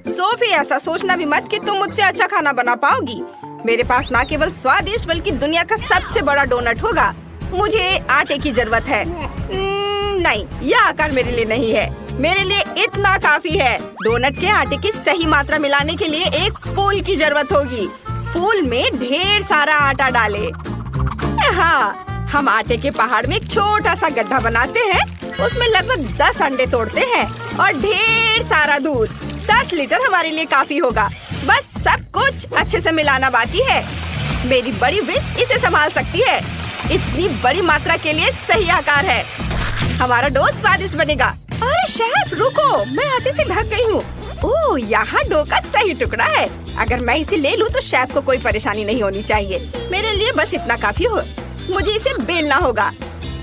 Sophie, ऐसा सोचना भी मत कि तुम मुझसे अच्छा खाना बना पाओगी। मेरे पास न केवल स्वादिष्ट बल्कि दुनिया का सबसे बड़ा डोनट होगा। मुझे आटे की जरूरत है। नहीं, यह आकार मेरे लिए नहीं है। मेरे लिए इतना काफी है। डोनट के आटे की सही मात्रा मिलाने के लिए एक फूल की जरूरत होगी। फूल में ढेर सारा आटा डालें। हाँ, हम आटे के पहाड़ में एक छोटा सा गड्ढा बनाते हैं। उसमें लगभग 10 अंडे तोड़ते हैं और ढेर सारा दूध। 10 लीटर हमारे लिए काफी होगा। बस सब कुछ अच्छे से मिलाना बाकी है। मेरी बड़ी विस्क इसे संभाल सकती है। इतनी बड़ी मात्रा के लिए सही आकार है। हमारा डो स्वादिष्ट बनेगा। अरे शेफ रुको, मैं आटे से ढक गई हूँ। ओह, यहाँ डो का सही टुकड़ा है। अगर मैं इसे ले लूँ तो शेफ को कोई परेशानी नहीं होनी चाहिए। मेरे लिए बस इतना काफी हो। मुझे इसे बेलना होगा।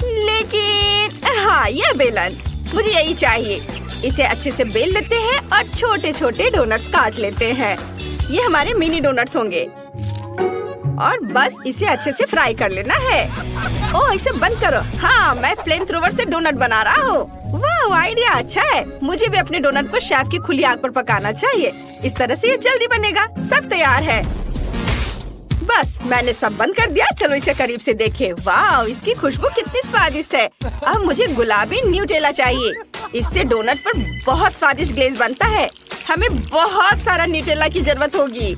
लेकिन हाँ, यह बेलन मुझे यही चाहिए। इसे अच्छे से बेल लेते हैं और छोटे छोटे डोनट्स काट लेते हैं। ये हमारे मिनी डोनट्स होंगे और बस इसे अच्छे से फ्राई कर लेना है। ओह, इसे बंद करो। हाँ, मैं फ्लेम थ्रोवर से डोनट बना रहा हूँ। वाह, आइडिया अच्छा है। मुझे भी अपने डोनट को शेफ की खुली आग पर पकाना चाहिए। इस तरह से ये जल्दी बनेगा। सब तैयार है। बस मैंने सब बंद कर दिया। चलो इसे करीब से देखें। वाह, इसकी खुशबू कितनी स्वादिष्ट है। अब मुझे गुलाबी न्यूटेला चाहिए। इससे डोनट पर बहुत स्वादिष्ट ग्लेज बनता है। हमें बहुत सारा न्यूटेला की जरूरत होगी।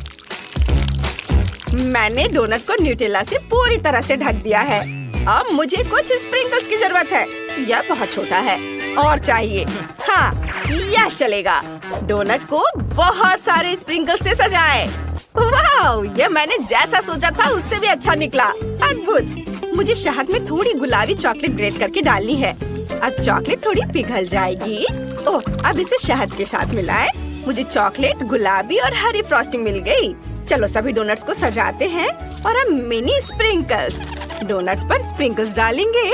मैंने डोनट को न्यूटेला से पूरी तरह से ढक दिया है। अब मुझे कुछ स्प्रिंकल्स की जरूरत है। यह बहुत छोटा है और चाहिए। हाँ, यह चलेगा। डोनट को बहुत सारे स्प्रिंकल्स से सजाएं। वाह, यह मैंने जैसा सोचा था उससे भी अच्छा निकला। अद्भुत। मुझे शहद में थोड़ी गुलाबी चॉकलेट ग्रेट करके डालनी है। अब चॉकलेट थोड़ी पिघल जाएगी। ओह, अब इसे शहद के साथ मिलाएं। मुझे चॉकलेट, गुलाबी और हरी फ्रॉस्टिंग मिल गई। चलो सभी डोनट्स को सजाते हैं और अब मिनी स्प्रिंकल्स। डोनट्स पर स्प्रिंकल्स डालेंगे।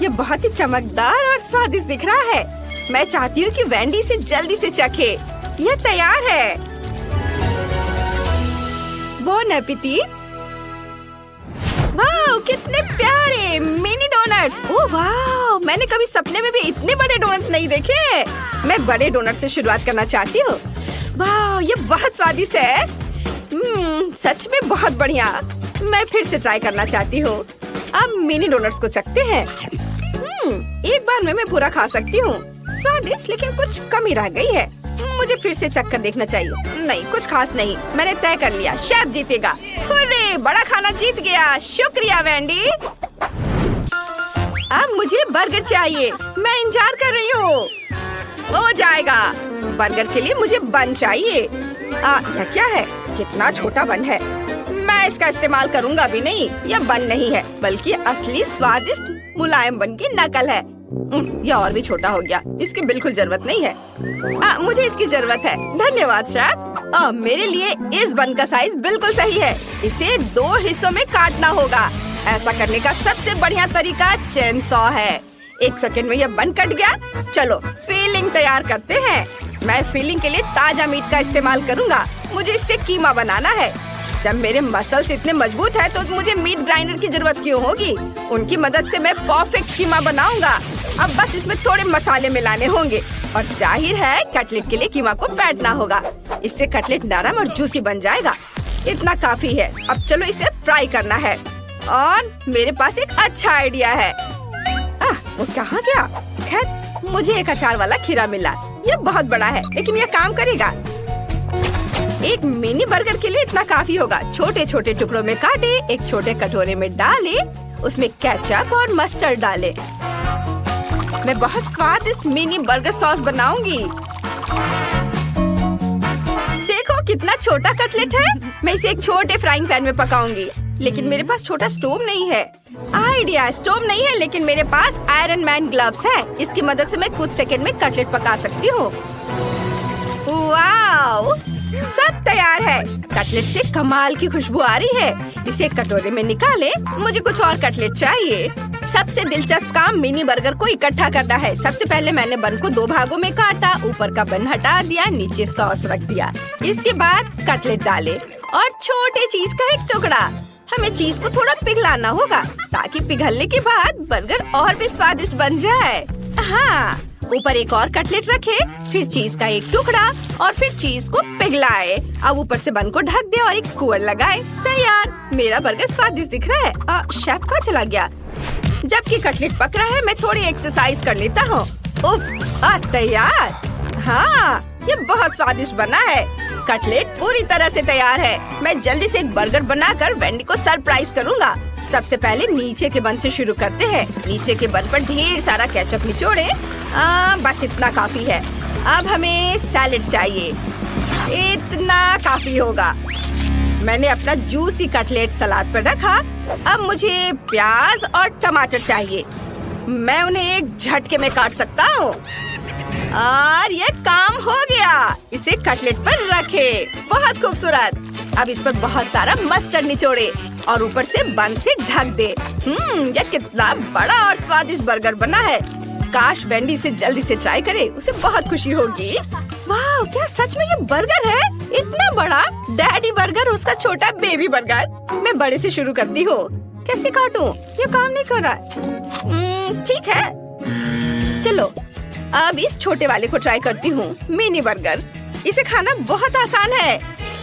ये बहुत ही चमकदार और स्वादिष्ट दिख रहा है। मैं चाहती हूँ कि वेंडी इसे जल्दी से चखे। यह तैयार है। Bone appétit. वाह, कितने प्यारे मिनी डोनट्स। ओह वाह, मैंने कभी सपने में भी इतने बड़े डोनट्स नहीं देखे। मैं बड़े डोनट से शुरुआत करना चाहती हूँ। वाह, ये बहुत स्वादिष्ट है। सच में बहुत बढ़िया। मैं फिर से ट्राई करना चाहती हूँ। अब मिनी डोनट्स को चखते हैं। एक बार में मैं पूरा खा सकती हूँ। स्वादिष्ट, लेकिन कुछ कमी रह गई है। मुझे फिर से चख कर देखना चाहिए। नहीं, कुछ खास नहीं। मैंने तय कर लिया, शेफ जीतेगा। अरे, बड़ा खाना जीत गया। शुक्रिया वेंडी। अब मुझे बर्गर चाहिए। मैं इंतजार कर रही हूँ। हो जाएगा। बर्गर के लिए मुझे बन चाहिए। यह क्या है? कितना छोटा बन है। मैं इसका इस्तेमाल करूँगा भी नहीं। यह बन नहीं है, बल्कि असली स्वादिष्ट मुलायम बन की नकल है। यह और भी छोटा हो गया। इसकी बिल्कुल जरूरत नहीं है। मुझे इसकी जरूरत है। धन्यवाद शेफ। मेरे लिए इस बन का साइज बिल्कुल सही है। इसे 2 हिस्सों में काटना होगा। ऐसा करने का सबसे बढ़िया तरीका चेन सॉ है। 1 सेकंड में यह बन कट गया। चलो फिलिंग तैयार करते हैं। मैं फिलिंग के लिए ताजा मीट का इस्तेमाल करूंगा। मुझे इससे कीमा बनाना है। जब मेरे मसल्स इतने मजबूत हैं, तो मुझे मीट ग्राइंडर की जरूरत क्यों होगी? उनकी मदद से मैं परफेक्ट कीमा बनाऊंगा। अब बस इसमें थोड़े मसाले मिलाने होंगे और जाहिर है कटलेट के लिए कीमा को फेंटना होगा। इससे कटलेट नरम और जूसी बन जाएगा। इतना काफी है। अब चलो इसे फ्राई करना है। और मेरे पास एक अच्छा आइडिया है। वो कहाँ गया? खैर, मुझे एक अचार वाला खीरा मिला। ये बहुत बड़ा है, लेकिन यह काम करेगा। एक मिनी बर्गर के लिए इतना काफी होगा। छोटे छोटे टुकड़ों में काटे, एक छोटे कटोरे में डाले, उसमें केचप और मस्टर्ड डाले। मैं बहुत स्वादिष्ट मिनी बर्गर सॉस बनाऊंगी। देखो कितना छोटा कटलेट है। मैं इसे एक छोटे फ्राइंग पैन में पकाऊंगी। लेकिन मेरे पास छोटा स्टोव नहीं है। आइडिया, स्टोव नहीं है, लेकिन मेरे पास आयरन मैन ग्लव्स है। इसकी मदद से मैं कुछ सेकंड में कटलेट पका सकती हूँ। वाओ, सब तैयार है। कटलेट से कमाल की खुशबू आ रही है। इसे कटोरे में निकाले। मुझे कुछ और कटलेट चाहिए। सबसे दिलचस्प काम मिनी बर्गर को इकट्ठा करना है। सबसे पहले मैंने बन को 2 भागों में काटा। ऊपर का बन हटा दिया, नीचे सॉस रख दिया। इसके बाद कटलेट डाले और छोटे चीज का एक टुकड़ा। हमें चीज को थोड़ा पिघलाना होगा ताकि पिघलने के बाद बर्गर और भी स्वादिष्ट बन जाए। हाँ, ऊपर एक और कटलेट रखे, फिर चीज का एक टुकड़ा और फिर चीज को पिघलाए। अब ऊपर से बन को ढक दे और एक स्क्वायर लगाए। तैयार। मेरा बर्गर स्वादिष्ट दिख रहा है। शेफ कहाँ चला गया? जबकि कटलेट पक रहा है, मैं थोड़ी एक्सरसाइज कर लेता हूँ। तैयार। हाँ, ये बहुत स्वादिष्ट बना है। कटलेट पूरी तरह से तैयार है। मैं जल्दी से एक बर्गर बनाकर वेंडी को सरप्राइज करूँगा। सबसे पहले नीचे के बन से शुरू करते हैं। नीचे के बन पर ढेर सारा केचप निचोड़े। बस इतना काफी है। अब हमें सैलेड चाहिए। इतना काफी होगा। मैंने अपना जूसी कटलेट सलाद पर रखा। अब मुझे प्याज और टमाटर चाहिए। मैं उन्हें एक झटके में काट सकता हूँ। और ये काम हो गया। इसे कटलेट पर रखे। बहुत खूबसूरत। अब इस पर बहुत सारा मस्टर्ड निचोड़े और ऊपर से बन से ढक दे। ये कितना बड़ा और स्वादिष्ट बर्गर बना है। काश वेंडी से जल्दी से ट्राई करे, उसे बहुत खुशी होगी। वाह, क्या सच में ये बर्गर है? इतना बड़ा। डैडी बर्गर, उसका छोटा बेबी बर्गर। मैं बड़े से शुरू करती हूँ। कैसे काटूं? ये काम नहीं कर रहा। ठीक है, चलो अब इस छोटे वाले को ट्राई करती हूँ। Mini burger. इसे खाना बहुत आसान है।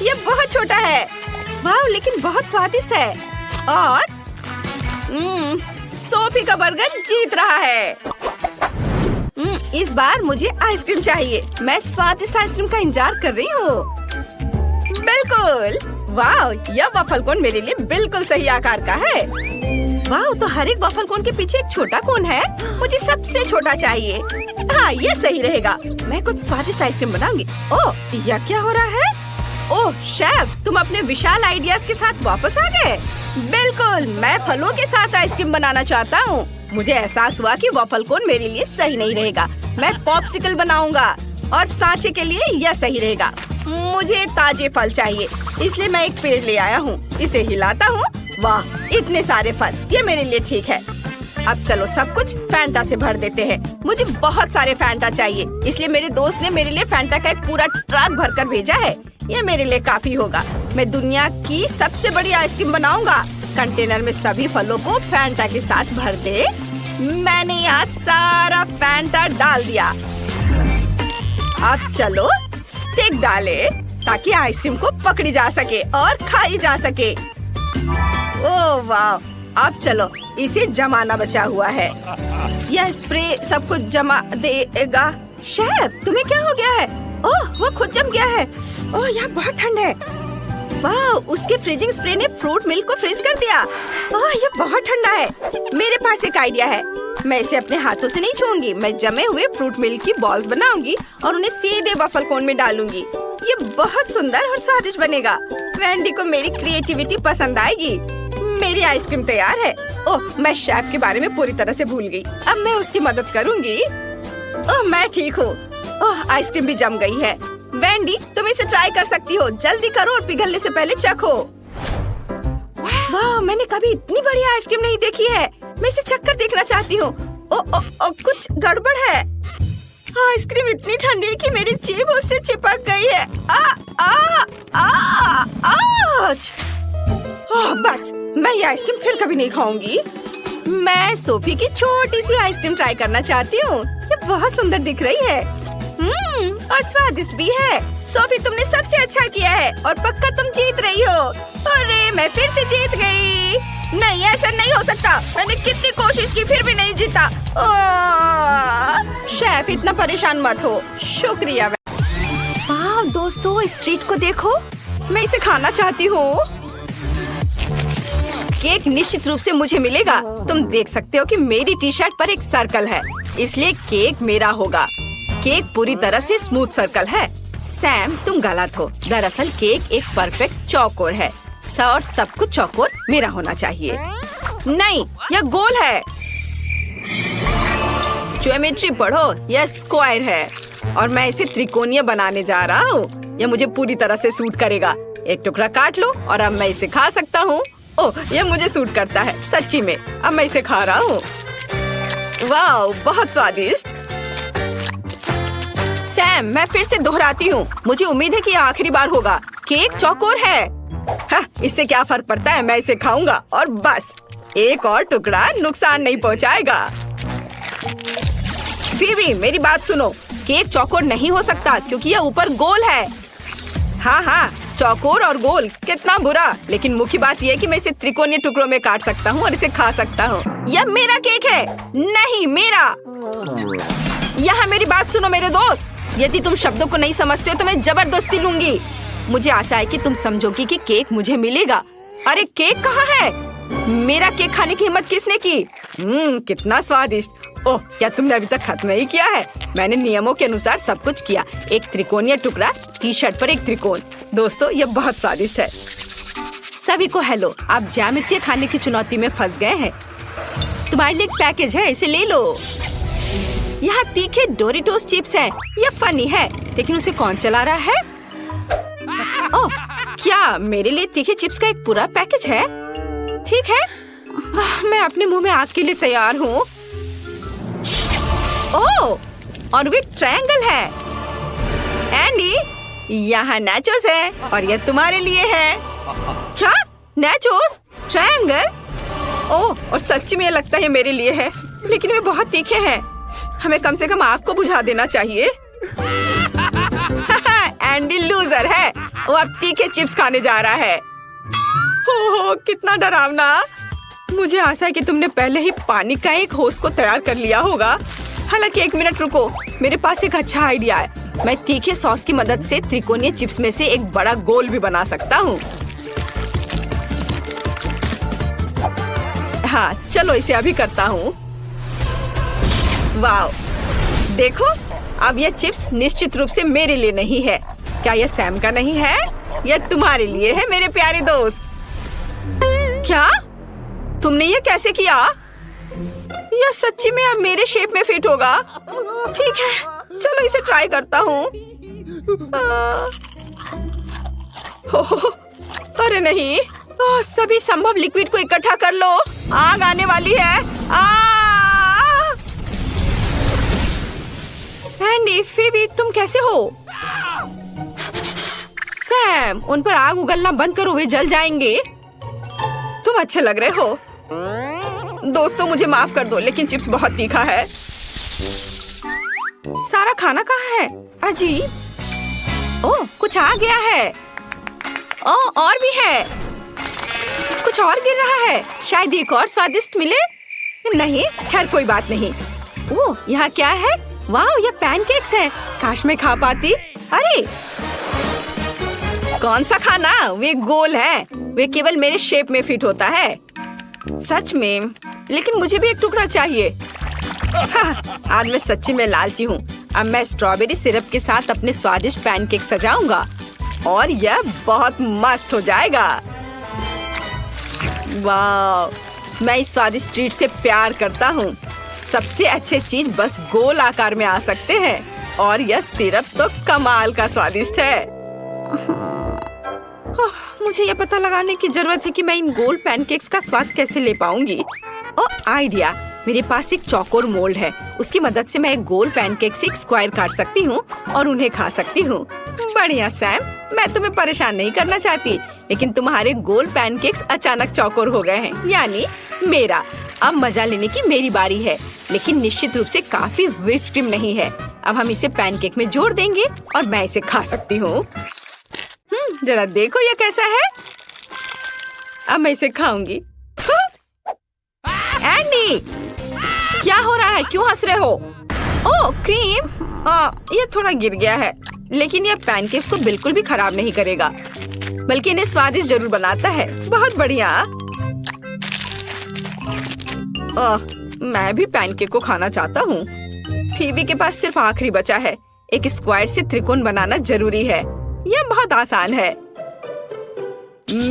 ये बहुत छोटा है। वाह, लेकिन बहुत स्वादिष्ट है। और सोफी का बर्गर जीत रहा है। इस बार मुझे आइसक्रीम चाहिए। मैं स्वादिष्ट आइसक्रीम का इंतजार कर रही हूँ। बिल्कुल। वाह, यह वफल कोन मेरे लिए बिल्कुल सही आकार का है। वाह, तो हर एक वफल कोन के पीछे एक छोटा कोन है। मुझे सबसे छोटा चाहिए। हाँ, ये सही रहेगा। मैं कुछ स्वादिष्ट आइसक्रीम बनाऊंगी। ओह, यह क्या हो रहा है? ओह शेफ, तुम अपने विशाल आइडियाज के साथ वापस आ गए। बिल्कुल, मैं फलों के साथ आइसक्रीम बनाना चाहता हूँ। मुझे एहसास हुआ कि वॉफल कोन मेरे लिए सही नहीं रहेगा। मैं पॉप्सिकल बनाऊंगा और सांचे के लिए यह सही रहेगा। मुझे ताजे फल चाहिए, इसलिए मैं एक पेड़ ले आया हूँ। इसे हिलाता हूँ। वाह, इतने सारे फल। ये मेरे लिए ठीक है। अब चलो सब कुछ फैंटा से भर देते हैं। मुझे बहुत सारे फैंटा चाहिए, इसलिए मेरे दोस्त ने मेरे लिए फैंटा का एक पूरा ट्रक भरकर भेजा है। ये मेरे लिए काफी होगा। मैं दुनिया की सबसे बड़ी आइसक्रीम बनाऊंगा। कंटेनर में सभी फलों को फैंटा के साथ भर दे। मैंने यहाँ सारा फैंटा डाल दिया। अब चलो स्टिक डाले ताकि आइसक्रीम को पकड़ी जा सके और खाई जा सके। ओह वाह, अब चलो इसे जमाना बचा हुआ है। यह स्प्रे सब कुछ जमा देगा। शेफ, तुम्हें क्या हो गया है? ओह, वो खुद जम गया है। ओह, यहाँ बहुत ठंड है। वाह, उसके फ्रीजिंग स्प्रे ने फ्रूट मिल्क को फ्रीज कर दिया। ओह, ये बहुत ठंडा है। मेरे पास एक आइडिया है। मैं इसे अपने हाथों से नहीं छूऊंगी। मैं जमे हुए फ्रूट मिल्क की बॉल्स बनाऊंगी और उन्हें सीधे वफल कोन में डालूंगी। ये बहुत सुंदर और स्वादिष्ट बनेगा। वेंडी को मेरी क्रिएटिविटी पसंद आएगी। मेरी आइसक्रीम तैयार है। ओह, मैं शेफ के बारे में पूरी तरह से भूल गई। अब मैं उसकी मदद करूंगी। ओह, मैं ठीक हूँ। ओह, आइसक्रीम भी जम गई है। वेंडी, तुम इसे ट्राई कर सकती हो। जल्दी करो और पिघलने से पहले चखो। वाह, मैंने कभी इतनी बड़ी आइसक्रीम नहीं देखी है। मैं इसे चखकर देखना चाहती हूँ। कुछ गड़बड़ है। आइसक्रीम इतनी ठंडी है कि मेरी जीभ उससे चिपक गई है। बस, मैं ये आइसक्रीम फिर कभी नहीं खाऊंगी। मैं सोफी की छोटी सी आइसक्रीम ट्राई करना चाहती हूँ। ये बहुत सुंदर दिख रही है। और स्वादिष्ट भी है। सोफी, तुमने सबसे अच्छा किया है और पक्का तुम जीत रही हो। अरे, मैं फिर से जीत गई। नहीं, ऐसा नहीं हो सकता। मैंने कितनी कोशिश की फिर भी नहीं जीता। शेफ, इतना परेशान मत हो। शुक्रिया। वाह दोस्तों, इस ट्रीट को देखो। मैं इसे खाना चाहती हूँ। केक निश्चित रूप से मुझे मिलेगा। तुम देख सकते हो कि मेरी टी शर्ट पर एक सर्कल है, इसलिए केक मेरा होगा। केक पूरी तरह से स्मूथ सर्कल है। सैम, तुम गलत हो। दरअसल केक एक परफेक्ट चौकोर है। और सब कुछ चौकोर मेरा होना चाहिए। नहीं, यह गोल है। ज्योमेट्री पढ़ो, यह स्क्वायर है और मैं इसे त्रिकोणीय बनाने जा रहा हूँ। यह मुझे पूरी तरह से सूट करेगा। एक टुकड़ा काट लो और अब मैं इसे खा सकता हूँ। ओह, यह मुझे सूट करता है सच्ची में। अब मैं इसे खा रहा हूँ। वाह, बहुत स्वादिष्ट। सैम, मैं फिर से दोहराती हूँ। मुझे उम्मीद है कि यह आखिरी बार होगा। केक चौकोर है। हाँ, इससे क्या फर्क पड़ता है। मैं इसे खाऊंगा और बस। एक और टुकड़ा नुकसान नहीं पहुँचाएगा। फीवी मेरी बात सुनो, केक चौकोर नहीं हो सकता क्योंकि यह ऊपर गोल है। हाँ हाँ, चौकोर और गोल, कितना बुरा। लेकिन मुख्य बात यह है कि मैं इसे त्रिकोणीय टुकड़ों में काट सकता हूँ और इसे खा सकता हूँ। यह मेरा केक है, नहीं मेरा। यहाँ मेरी बात सुनो मेरे दोस्त, यदि तुम शब्दों को नहीं समझते हो तो मैं जबरदस्ती लूंगी। मुझे आशा है कि तुम समझोगी कि केक मुझे मिलेगा। अरे केक कहाँ है? मेरा केक खाने की हिम्मत किसने की? कितना स्वादिष्ट। ओह, क्या तुमने अभी तक खत्म नहीं किया है? मैंने नियमों के अनुसार सब कुछ किया। एक त्रिकोणीय टुकड़ा, टी शर्ट पर एक त्रिकोण। दोस्तों, यह बहुत स्वादिष्ट है। सभी को हेलो, आप ज्यामितीय खाने की चुनौती में फंस गए हैं। तुम्हारे लिए एक पैकेज है, इसे ले लो। यहाँ तीखे डोरिटोस चिप्स हैं। यह फनी है, लेकिन उसे कौन चला रहा है? ओह, क्या मेरे लिए तीखे चिप्स का एक पूरा पैकेज है? ठीक है, मैं अपने मुंह में आग के लिए तैयार हूँ। ओह, और वो ट्रायंगल है। एंडी, यहाँ नाचोस है और यह तुम्हारे लिए है। क्या? नाचोस? ट्रायंगल? ओह, और सच्ची में यह लगता है मेरे लिए है, लेकिन वे बहुत तीखे हैं। हमें कम से कम आग को बुझा देना चाहिए। एंडी लूजर है, वो अब तीखे चिप्स खाने जा रहा है। हो, कितना डरावना। मुझे आशा है कि तुमने पहले ही पानी का एक होस को तैयार कर लिया होगा। हालांकि एक मिनट रुको, मेरे पास एक अच्छा आइडिया है। मैं तीखे सॉस की मदद से त्रिकोणीय चिप्स में से एक बड़ा गोल भी बना सकता हूँ। हाँ, चलो इसे अभी करता हूँ। वाह, देखो, अब यह चिप्स निश्चित रूप से मेरे लिए नहीं है। क्या यह सैम का नहीं है? यह तुम्हारे लिए है मेरे प्यारे दोस्त। क्या? तुमने यह कैसे किया? यह सच्ची में अब मेरे शेप में फिट होगा। ठीक है, चलो इसे ट्राई करता हूँ। अरे नहीं, सभी संभव लिक्विड को इकट्ठा कर लो, आग आने वाली है। एंडी, फीबी, तुम कैसे हो? सैम, उन पर आग उगलना बंद करो, वे जल जाएंगे। तुम अच्छे लग रहे हो। दोस्तों, मुझे माफ कर दो, लेकिन चिप्स बहुत तीखा है। सारा खाना कहाँ है? अजीब। ओह, कुछ आ गया है। ओह, और भी है। कुछ और गिर रहा है। शायद एक और स्वादिष्ट मिले। नहीं, खैर कोई बात नहीं। ओह, यहाँ क्या है? वाह, ये पैनकेक्स हैं। काश मैं खा पाती। अरे, कौन सा खाना? वे गोल है, वे केवल मेरे शेप में फिट होता है। सच में, लेकिन मुझे भी एक टुकड़ा चाहिए। आज मैं सच्ची में लालची हूँ। अब मैं स्ट्रॉबेरी सिरप के साथ अपने स्वादिष्ट पैनकेक सजाऊंगा और यह बहुत मस्त हो जाएगा। वाह, मैं इस स्वादिष्ट ट्रीट से प्यार करता हूँ। सबसे अच्छे चीज बस गोल आकार में आ सकते हैं और यह सिरप तो कमाल का स्वादिष्ट है। मुझे यह पता लगाने की जरूरत है कि मैं इन गोल पैनकेक्स का स्वाद कैसे ले पाऊंगी। ओह, आइडिया। मेरे पास एक चौकोर मोल्ड है, उसकी मदद से मैं एक गोल पैनकेक से एक स्क्वायर काट सकती हूँ और उन्हें खा सकती हूँ। बढ़िया सैम, मैं तुम्हें परेशान नहीं करना चाहती, लेकिन तुम्हारे गोल पैनकेक्स अचानक चौकोर हो गए हैं, यानी मेरा। अब मजा लेने की मेरी बारी है, लेकिन निश्चित रूप से काफी व्हिप्ड क्रीम नहीं है। अब हम इसे पैनकेक में जोड़ देंगे और मैं इसे खा सकती हूँ। जरा देखो यह कैसा है। अब मैं इसे खाऊंगी। एंडी, क्या हो रहा है? क्यों हंस रहे हो? ओह, क्रीम। यह थोड़ा गिर गया है, लेकिन यह पैनकेक्स को बिल्कुल भी खराब नहीं करेगा, बल्कि इन्हें स्वादिष्ट जरूर बनाता है। बहुत बढ़िया। मैं भी पैनकेक को खाना चाहता हूँ। फीबी के पास सिर्फ आखिरी बचा है। एक स्क्वायर से त्रिकोण बनाना जरूरी है। यह बहुत आसान है।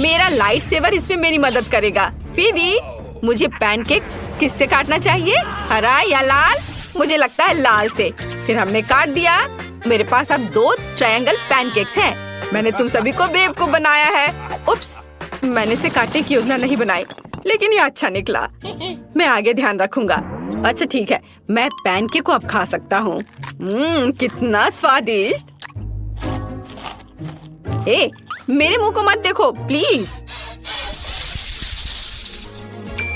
मेरा लाइट सेवर इसमें मेरी मदद करेगा। फीबी, मुझे पैनकेक किससे काटना चाहिए, हरा या लाल? मुझे लगता है लाल से। फिर हमने काट दिया। मेरे पास अब 2 ट्रायंगल पैनकेक्स हैं। मैंने तुम सभी को बेवकूफ बनाया है। उप्स, मैंने इसे काटने की योजना नहीं बनाई, लेकिन ये अच्छा निकला। मैं आगे ध्यान रखूंगा। अच्छा ठीक है, मैं पैनकेक को अब खा सकता हूँ। कितना स्वादिष्ट। ए, मेरे मुंह को मत देखो प्लीज।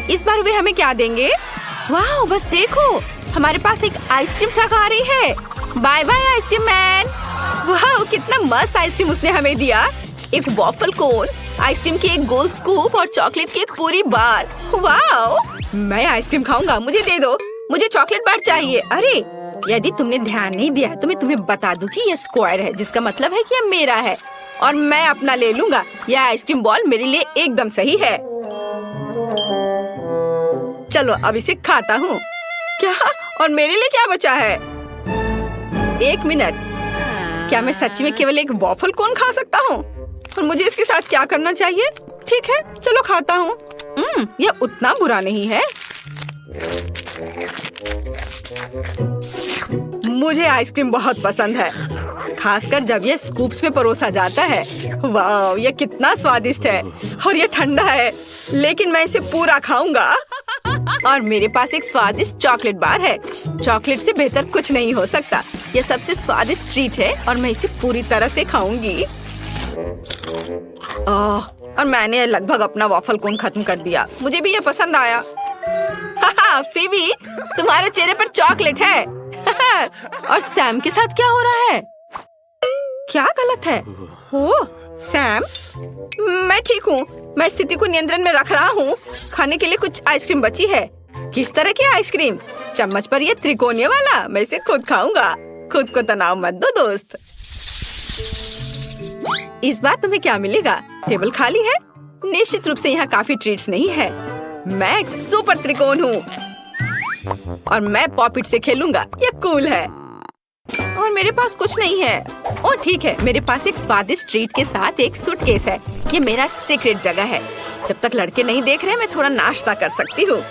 इस बार वे हमें क्या देंगे? वाह, बस देखो, हमारे पास एक आइसक्रीम ट्रक आ रही है। Bye bye ice cream man. वाह, कितना मस्त आइसक्रीम उसने हमें दिया। एक वॉफल कोन, आइसक्रीम की एक गोल स्कूप और चॉकलेट की एक पूरी बार। वाह, मैं आइसक्रीम खाऊंगा। मुझे दे दो, मुझे चॉकलेट बार चाहिए। अरे, यदि तुमने ध्यान नहीं दिया तो मैं तुम्हें बता दूं कि ये स्क्वायर है, जिसका मतलब है कि ये मेरा है और मैं अपना ले लूंगा। यह आइसक्रीम बॉल मेरे लिए एकदम सही है। चलो अब इसे खाता हूँ। क्या? और मेरे लिए क्या बचा है? एक मिनट, क्या मैं सच्ची में केवल एक वॉफल कोन खा सकता हूँ? और मुझे इसके साथ क्या करना चाहिए? ठीक है, चलो खाता हूँ। यह उतना बुरा नहीं है। मुझे आइसक्रीम बहुत पसंद है, खासकर जब यह स्कूप्स में परोसा जाता है। वाह, यह कितना स्वादिष्ट है और यह ठंडा है, लेकिन मैं इसे पूरा खाऊंगा। और मेरे पास एक स्वादिष्ट चॉकलेट बार है। चॉकलेट से बेहतर कुछ नहीं हो सकता। यह सबसे स्वादिष्ट ट्रीट है और मैं इसे पूरी तरह से खाऊंगी। और मैंने लगभग अपना वॉफल कोन खत्म कर दिया। मुझे भी यह पसंद आया। फिबी, तुम्हारे चेहरे पर चॉकलेट है। और सैम के साथ क्या हो रहा है? क्या गलत है? ओह सैम, मैं ठीक हूँ। मैं स्थिति को नियंत्रण में रख रहा हूँ। खाने के लिए कुछ आइसक्रीम बची है। किस तरह की आइसक्रीम? चम्मच पर ये त्रिकोणीय वाला। मैं इसे खुद खाऊंगा। खुद को तनाव मत दो दोस्त। इस बार तुम्हें क्या मिलेगा? टेबल खाली है। निश्चित रूप से यहाँ काफी ट्रीट्स नहीं है। मैं एक सुपर त्रिकोण हूँ और मैं पॉपिट से खेलूंगा। ये कूल है। और मेरे पास कुछ नहीं है। और ठीक है, मेरे पास एक स्वादिष्ट ट्रीट के साथ एक सूटकेस है। ये मेरा सीक्रेट जगह है। जब तक लड़के नहीं देख रहे, मैं थोड़ा नाश्ता कर सकती हूँ।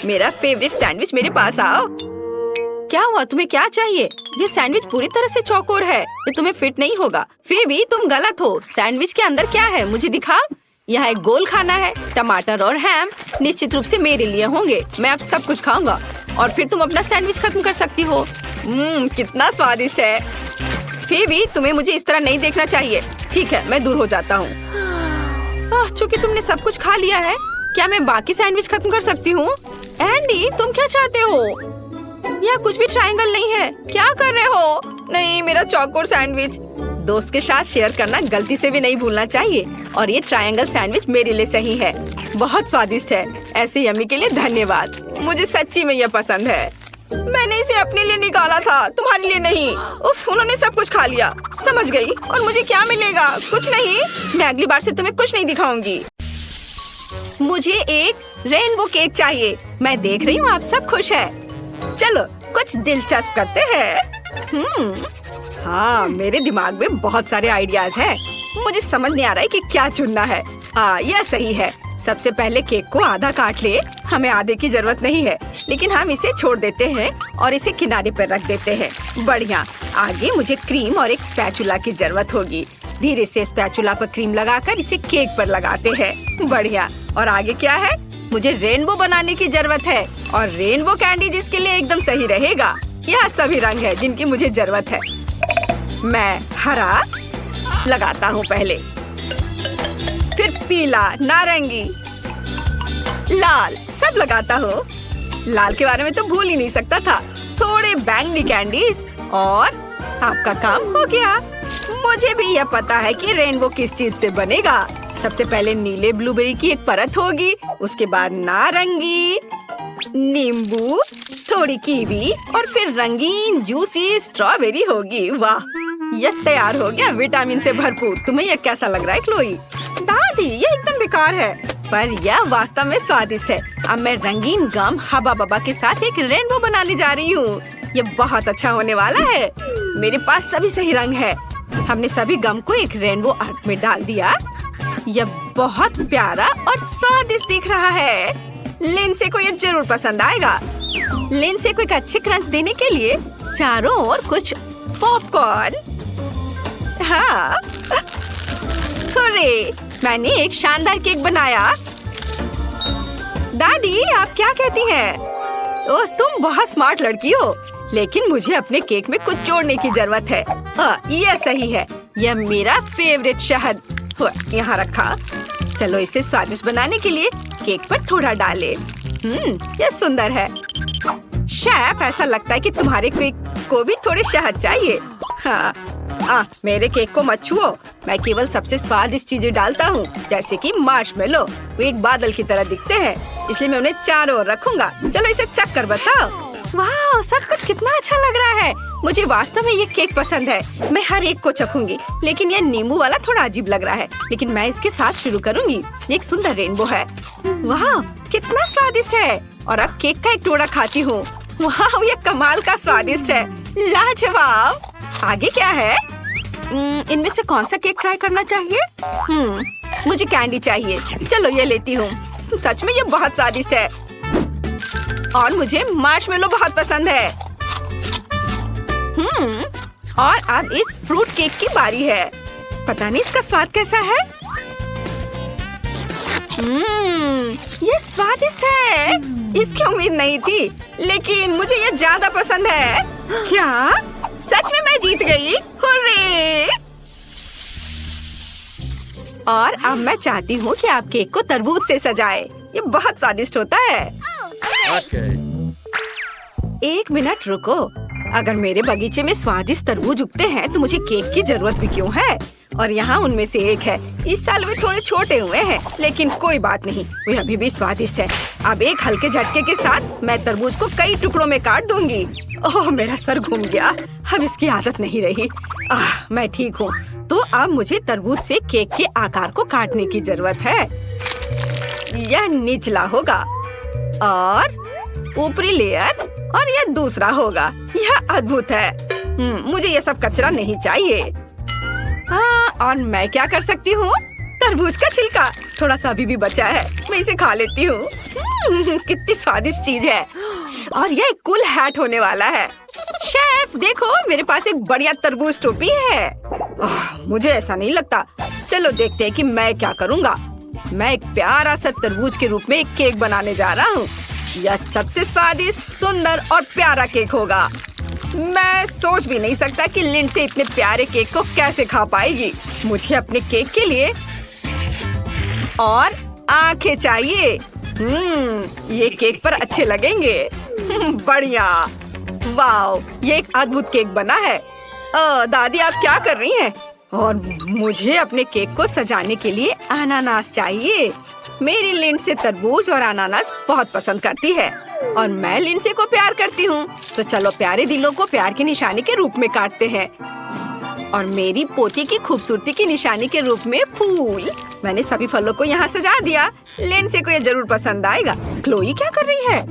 मेरा फेवरेट सैंडविच मेरे पास आओ। क्या हुआ? तुम्हें क्या चाहिए? ये सैंडविच पूरी तरह से चौकोर है। ये तुम्हें फिट नहीं होगा। फिर तुम गलत हो। सैंडविच के अंदर क्या है? मुझे दिखा। यहाँ एक गोल खाना है। टमाटर और हैम निश्चित रूप से मेरे लिए होंगे। मैं अब सब कुछ खाऊंगा और फिर तुम अपना सैंडविच खत्म कर सकती हो। कितना स्वादिष्ट है। फिर तुम्हें मुझे इस तरह नहीं देखना चाहिए। ठीक है, मैं दूर हो जाता हूँ। चूँकि तुमने सब कुछ खा लिया है, क्या मैं बाकी सैंडविच खत्म कर सकती हूँ? एंडी, तुम क्या चाहते हो? यह कुछ भी ट्रायंगल नहीं है। क्या कर रहे हो? नहीं, मेरा चौकोर सैंडविच। दोस्त के साथ शेयर करना गलती से भी नहीं भूलना चाहिए। और ये ट्रायंगल सैंडविच मेरे लिए सही है। बहुत स्वादिष्ट है। ऐसे यम्मी के लिए धन्यवाद। मुझे सच्ची में यह पसंद है। मैंने इसे अपने लिए निकाला था, तुम्हारे लिए नहीं। उफ, उन्होंने सब कुछ खा लिया। समझ गई। और मुझे क्या मिलेगा? कुछ नहीं। मैं अगली बार से तुम्हें कुछ नहीं दिखाऊंगी। मुझे एक रेनबो केक चाहिए। मैं देख रही हूँ आप सब खुश है। चलो कुछ दिलचस्प करते हैं। हाँ, मेरे दिमाग में बहुत सारे आइडियाज हैं। मुझे समझ नहीं आ रहा है कि क्या चुनना है। यह सही है। सबसे पहले केक को आधा काट ले। हमें आधे की जरूरत नहीं है, लेकिन हम इसे छोड़ देते हैं और इसे किनारे पर रख देते हैं। बढ़िया। आगे मुझे क्रीम और एक स्पैचुला की जरूरत होगी। धीरे से स्पैचुला पर क्रीम लगाकर इसे केक पर लगाते हैं। बढ़िया। और आगे क्या है? मुझे रेनबो बनाने की जरूरत है और रेनबो कैंडी जिसके लिए एकदम सही रहेगा। यह सभी रंग है जिनकी मुझे जरूरत है। मैं हरा लगाता हूँ पहले, फिर पीला, नारंगी, लाल, सब लगाता हूँ। लाल के बारे में तो भूल ही नहीं सकता था। थोड़े बैंगनी कैंडीज और आपका काम हो गया। मुझे भी यह पता है कि रेनबो किस चीज से बनेगा। सबसे पहले नीले ब्लूबेरी की एक परत होगी, उसके बाद नारंगी, नींबू, थोड़ी कीवी और फिर रंगीन जूसी स्ट्रॉबेरी होगी। वाह, यह तैयार हो गया, विटामिन से भरपूर। तुम्हें यह कैसा लग रहा है क्लोई? दादी, यह एकदम बेकार है, पर यह वास्तव में स्वादिष्ट है। अब मैं रंगीन गम हबा बबा के साथ एक रेनबो बनाने जा रही हूँ। यह बहुत अच्छा होने वाला है। मेरे पास सभी सही रंग है। हमने सभी गम को एक रेनबो आर्ट में डाल दिया। यह बहुत प्यारा और स्वादिष्ट दिख रहा है। लिंसे को यह जरूर पसंद आएगा। लिंसे को एक अच्छी क्रंच देने के लिए चारों ओर कुछ पॉपकॉर्न। हाँ, हुर्रे, मैंने एक शानदार केक बनाया। दादी, आप क्या कहती हैं? ओह, तुम बहुत स्मार्ट लड़की हो, लेकिन मुझे अपने केक में कुछ जोड़ने की जरूरत है। यह सही है। यह मेरा फेवरेट शहद यहाँ रखा। चलो इसे स्वादिष्ट बनाने के लिए केक पर थोड़ा डालें। यह सुंदर है। शेफ, ऐसा लगता है कि तुम्हारे केक को भी थोड़े शहद चाहिए। हाँ, मेरे केक को मत छुओ। मैं केवल सबसे स्वादिष्ट चीजें डालता हूँ, जैसे कि मार्शमेलो। वो एक बादल की तरह दिखते हैं, इसलिए मैं उन्हें चारों ओर रखूंगा। चलो इसे चख कर बताओ। वाह, सब कुछ कितना अच्छा लग रहा है। मुझे वास्तव में ये केक पसंद है। मैं हर एक को चखूंगी, लेकिन ये नींबू वाला थोड़ा अजीब लग रहा है। लेकिन मैं इसके साथ शुरू करूंगी। ये एक सुंदर रेनबो है। वाह, कितना स्वादिष्ट है। और अब केक का एक टुकड़ा खाती हूँ। वाह, ये कमाल का स्वादिष्ट है। लाजवाब। आगे क्या है? इनमें से कौन सा केक ट्राई करना चाहिए? मुझे कैंडी चाहिए। चलो ये लेती हूँ। सच में ये बहुत स्वादिष्ट है। और मुझे मार्शमेलो बहुत पसंद है। और अब इस फ्रूट केक की बारी है। पता नहीं इसका स्वाद कैसा है। ये स्वादिष्ट है। इसकी उम्मीद नहीं थी, लेकिन मुझे ये ज्यादा पसंद है। क्या सच में मैं जीत गई? हुर्रे! और अब मैं चाहती हूँ कि आप केक को तरबूज से सजाएं। ये बहुत स्वादिष्ट होता है। एक मिनट रुको। अगर मेरे बगीचे में स्वादिष्ट तरबूज उगते हैं तो मुझे केक की जरूरत भी क्यों है? और यहाँ उनमें से एक है। इस साल वे थोड़े छोटे हुए हैं, लेकिन कोई बात नहीं, वे अभी भी स्वादिष्ट है। अब एक हल्के झटके के साथ मैं तरबूज को कई टुकड़ों में काट दूंगी। ओह, मेरा सर घूम गया। अब इसकी आदत नहीं रही। मैं ठीक हूँ। तो अब मुझे तरबूज से केक के आकार को काटने की जरूरत है। यह निचला होगा और ऊपरी लेयर, और यह दूसरा होगा। यह अद्भुत है। मुझे यह सब कचरा नहीं चाहिए। और मैं क्या कर सकती हूँ? तरबूज का छिलका थोड़ा सा अभी भी बचा है, मैं इसे खा लेती हूँ। कितनी स्वादिष्ट चीज है। और यह एक कूल हैट होने वाला है। शेफ देखो, मेरे पास एक बढ़िया तरबूज टोपी है। मुझे ऐसा नहीं लगता। चलो देखते हैं कि मैं क्या करूँगा। मैं एक प्यारा सा तरबूज के रूप में एक केक बनाने जा रहा हूँ। यह सबसे स्वादिष्ट, सुंदर और प्यारा केक होगा। मैं सोच भी नहीं सकता कि लिंडसे इतने प्यारे केक को कैसे खा पाएगी। मुझे अपने केक के लिए और आंखें चाहिए। ये केक पर अच्छे लगेंगे। बढ़िया। वाओ, ये एक अद्भुत केक बना है। दादी आप क्या कर रही हैं? और मुझे अपने केक को सजाने के लिए अनानास चाहिए। मेरी लिंडसे तरबूज और अनानास बहुत पसंद करती है, और मैं लिंडसे को प्यार करती हूँ। तो चलो प्यारे दिलों को प्यार की निशानी के रूप में काटते हैं, और मेरी पोती की खूबसूरती की निशानी के रूप में फूल। मैंने सभी फलों को यहाँ सजा दिया। लिंडसे को ये जरूर पसंद आएगा। क्लोई क्या कर रही है?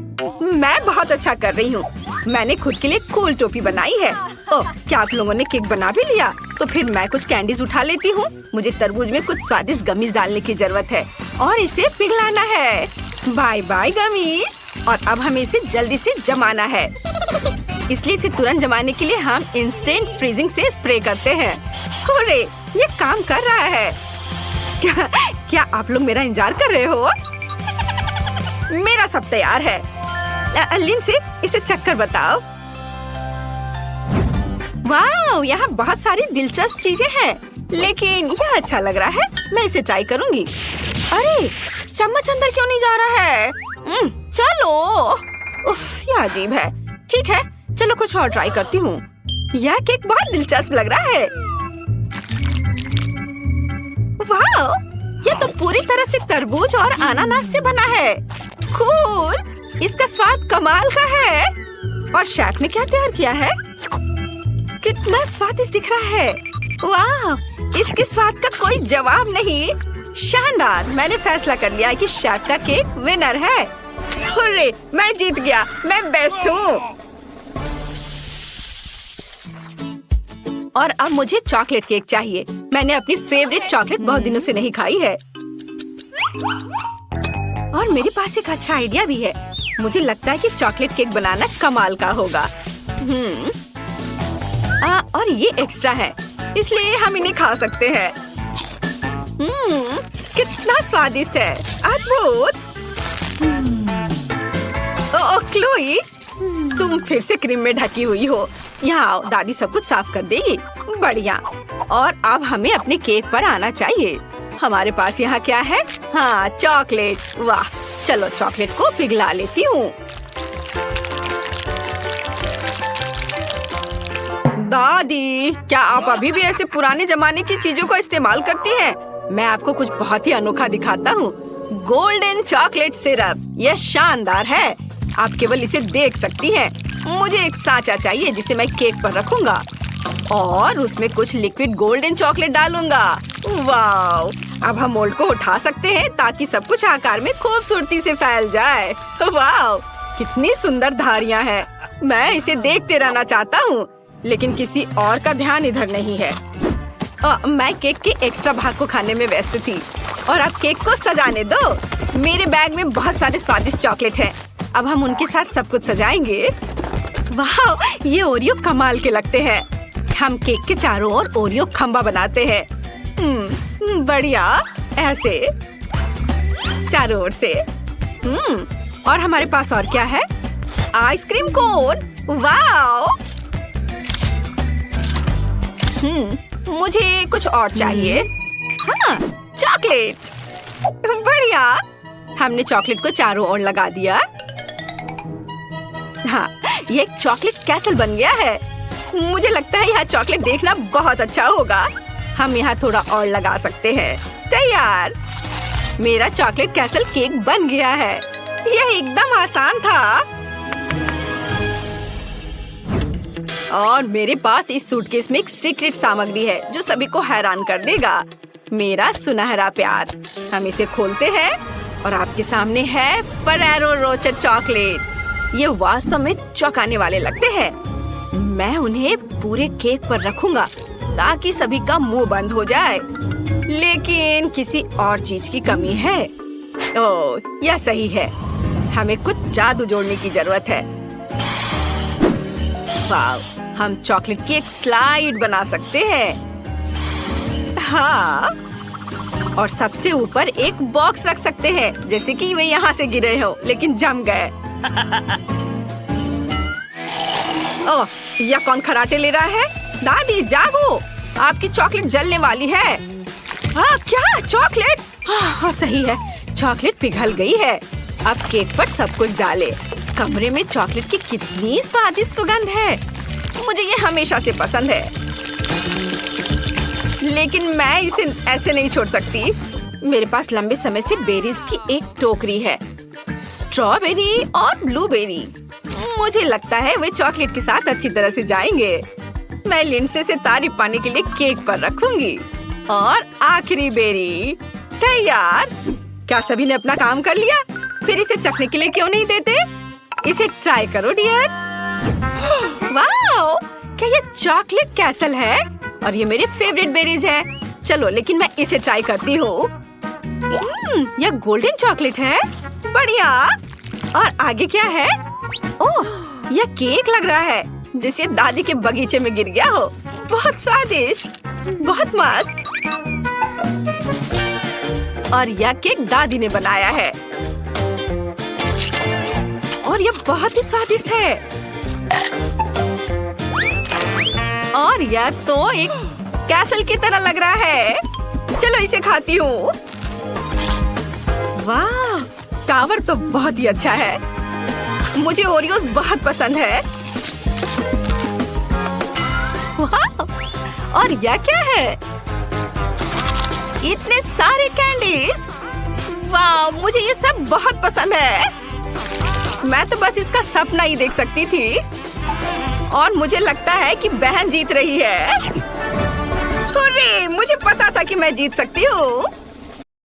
मैं बहुत अच्छा कर रही हूँ। मैंने खुद के लिए कूल टोपी बनाई है। ओह, क्या आप लोगों ने केक बना भी लिया? तो फिर मैं कुछ कैंडीज उठा लेती हूँ। मुझे तरबूज में कुछ स्वादिष्ट गमीज डालने की जरूरत है, और इसे पिघलाना है। Bye bye gummies. और अब हमें इसे जल्दी से जमाना है, इसलिए इसे तुरंत जमाने के लिए हम इंस्टेंट फ्रीजिंग से स्प्रे करते हैं। अरे, ये काम कर रहा है। क्या आप लोग मेरा इंतजार कर रहे हो? मेरा सब तैयार है। लिंडसे, इसे चक्कर बताओ। वाह, यहाँ बहुत सारी दिलचस्प चीजें हैं, लेकिन यह अच्छा लग रहा है। मैं इसे ट्राई करूंगी। अरे, चम्मच अंदर क्यों नहीं जा रहा है? चलो। उफ, यह अजीब है। ठीक है, चलो कुछ और ट्राई करती हूँ। यह केक बहुत दिलचस्प लग रहा है। वाह, यह तो पूरी तरह से तरबूज और अनानास से बना है। कूल, इसका स्वाद कमाल का है। और शेफ ने क्या तैयार किया है? कितना स्वादिष्ट दिख रहा है। वाह, इसके स्वाद का कोई जवाब नहीं। शानदार। मैंने फैसला कर लिया है कि शेफ का केक विनर है। हुर्रे, मैं जीत गया। मैं बेस्ट हूँ। और अब मुझे चॉकलेट केक चाहिए। मैंने अपनी फेवरेट चॉकलेट बहुत दिनों से नहीं खाई है। और मेरे पास एक अच्छा आइडिया भी है। मुझे लगता है कि चॉकलेट केक बनाना कमाल का होगा। और ये एक्स्ट्रा है, इसलिए हम इन्हें खा सकते हैं। कितना स्वादिष्ट है। अद्भुत। ओह क्लोई, तुम फिर से क्रीम में ढकी हुई हो। यहाँ आओ, दादी सब कुछ साफ कर देगी। बढ़िया। और अब हमें अपने केक पर आना चाहिए। हमारे पास यहाँ क्या है? हाँ, चॉकलेट। वाह, चलो चॉकलेट को पिघला लेती हूँ। दादी, क्या आप अभी भी ऐसे पुराने जमाने की चीजों को इस्तेमाल करती हैं? मैं आपको कुछ बहुत ही अनोखा दिखाता हूँ। गोल्डन चॉकलेट सिरप, यह शानदार है। आप केवल इसे देख सकती हैं। मुझे एक सांचा चाहिए जिसे मैं केक पर रखूंगा और उसमें कुछ लिक्विड गोल्डन चॉकलेट डालूंगा। वाओ! अब हम मोल्ड को उठा सकते हैं ताकि सब कुछ आकार में खूबसूरती से फैल जाए। वाओ! कितनी सुंदर धारियां हैं। मैं इसे देखते रहना चाहता हूँ, लेकिन किसी और का ध्यान इधर नहीं है। मैं केक के एक्स्ट्रा भाग को खाने में व्यस्त थी और अब केक को सजाने दो। मेरे बैग में बहुत सारे स्वादिष्ट चॉकलेट हैं। अब हम उनके साथ सब कुछ सजाएंगे। वाह, ये ओरियो कमाल के लगते हैं। हम केक के चारों ओर ओरियो खंबा बनाते हैं। बढ़िया, ऐसे चारों ओर से। और हमारे पास और क्या है? Ice cream cone. वाह! मुझे कुछ और चाहिए। हाँ, चॉकलेट। बढ़िया, हमने चॉकलेट को चारों ओर लगा दिया। हाँ, ये एक चॉकलेट कैसल बन गया है। मुझे लगता है यहाँ चॉकलेट देखना बहुत अच्छा होगा। हम यहाँ थोड़ा और लगा सकते हैं। तैयार, मेरा चॉकलेट कैसल केक बन गया है। यह एकदम आसान था। और मेरे पास इस सूटकेस में एक सीक्रेट सामग्री है जो सभी को हैरान कर देगा। मेरा सुनहरा प्यार। हम इसे खोलते हैं और आपके सामने है फरेरो रोचर चॉकलेट। ये वास्तव में चौंकाने वाले लगते हैं। मैं उन्हें पूरे केक पर रखूंगा ताकि सभी का मुंह बंद हो जाए। लेकिन किसी और चीज की कमी है। ओह, यह सही है। हमें कुछ जादू जोड़ने की जरूरत है। वाव, हम चॉकलेट की एक स्लाइड बना सकते हैं। हाँ, और सबसे ऊपर एक बॉक्स रख सकते हैं, जैसे कि वे यहाँ से गिरे हो लेकिन जम गए। ओह, यह कौन खराटे ले रहा है? दादी जागो, आपकी चॉकलेट जलने वाली है। हाँ, क्या चॉकलेट? हाँ, सही है, चॉकलेट पिघल गई है। अब केक पर सब कुछ डालें। कमरे में चॉकलेट की कितनी स्वादिष्ट सुगंध है। मुझे ये हमेशा से पसंद है, लेकिन मैं इसे ऐसे नहीं छोड़ सकती। मेरे पास लंबे समय से बेरीज की एक टोकरी है, स्ट्रॉबेरी और ब्लूबेरी। मुझे लगता है वे चॉकलेट के साथ अच्छी तरह से जाएंगे। मैं लिंडसे से तारीफ पाने के लिए केक पर रखूंगी। और आखिरी बेरी तैयार। क्या सभी ने अपना काम कर लिया? फिर इसे चखने के लिए क्यों नहीं देते? इसे ट्राई करो डियर। वाओ, क्या ये चॉकलेट कैसल है? और ये मेरे फेवरेट बेरीज है। चलो, लेकिन मैं इसे ट्राई करती हूँ। यह गोल्डन चॉकलेट है। बढ़िया। और आगे क्या है? ओह, यह केक लग रहा है जैसे दादी के बगीचे में गिर गया हो। बहुत स्वादिष्ट, बहुत मस्त। और यह केक दादी ने बनाया है और यह बहुत ही स्वादिष्ट है। और यह तो एक कैसल की तरह लग रहा है। चलो इसे खाती हूँ। वाह, टावर तो बहुत ही अच्छा है। मुझे ओरियोस बहुत पसंद है। वाह, और यह क्या है? इतने सारे कैंडीज। वाह, मुझे ये सब बहुत पसंद है। मैं तो बस इसका सपना ही देख सकती थी। और मुझे लगता है कि बहन जीत रही है। हुर्रे, मुझे पता था कि मैं जीत सकती हूँ।